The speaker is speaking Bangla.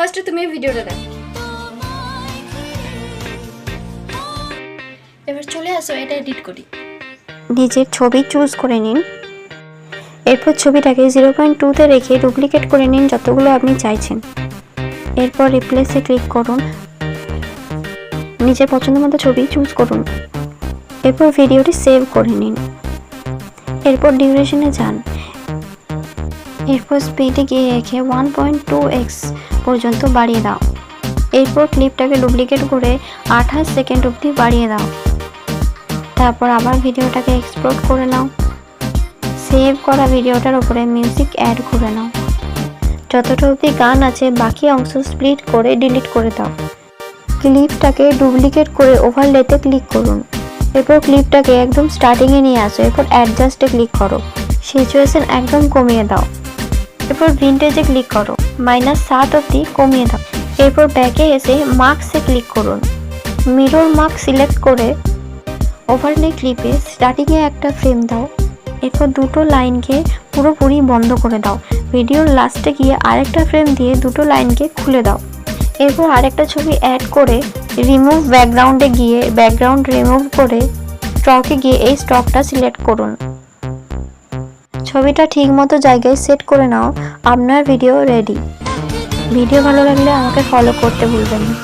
ফার্স্টে তুমি এই ভিডিওটা দেখো। এবার চলে আসো এটা এডিট করি। নিজের ছবি চুজ করে নিন। এরপর ছবিটাকে 0.2-তে রেখে ডুপ্লিকেট করে নিন যতগুলো আপনি চাইছেন। এরপর রিপ্লেসে ক্লিক করুন। নিজের পছন্দ মতো ছবি চুজ করুন। এরপর ভিডিওটি সেভ করে নিন। এরপর ডিউরেশনে যান। এরপর স্পিডে গিয়ে রেখে 1.2x পর্যন্ত বাড়িয়ে দাও। এরপর ক্লিপটাকে ডুপ্লিকেট করে 28 সেকেন্ড অবধি বাড়িয়ে দাও। তারপর আবার ভিডিওটাকে এক্সপোর্ট করে নাও। সেভ করা ভিডিওটার উপরে মিউজিক অ্যাড করে নাও। যতটা অবধি গান আছে বাকি অংশ স্প্লিট করে ডিলিট করে দাও। ক্লিপটাকে ডুপ্লিকেট করে ওভারলেতে ক্লিক করুন। এরপর ক্লিপটাকে একদম স্টার্টিংয়ে নিয়ে আসো। এরপর অ্যাডজাস্টে ক্লিক করো। সিচুয়েশন একদম কমিয়ে দাও। এরপর ভিন্টেজে ক্লিক করো, -7 অবধি কমিয়ে দাও। এরপর ব্যাকে এসে মার্কসে ক্লিক করুন। মিরর মার্ক সিলেক্ট করে ওভারলে ক্লিপে স্টার্টিংয়ে একটা ফ্রেম দাও। এরপর দুটো লাইনকে পুরোপুরি বন্ধ করে দাও। ভিডিওর লাস্টে গিয়ে আরেকটা ফ্রেম দিয়ে দুটো লাইনকে খুলে দাও। এরপর আরেকটা ছবি অ্যাড করে রিমুভ ব্যাকগ্রাউন্ডে গিয়ে ব্যাকগ্রাউন্ড রিমুভ করে স্টকে গিয়ে এই স্টকটা সিলেক্ট করুন। ছবিটা ঠিক মতো জায়গায় সেট করে নাও। আপনার ভিডিও রেডি। ভিডিও ভালো লাগলে আমাকে ফলো করতে ভুলবেন না।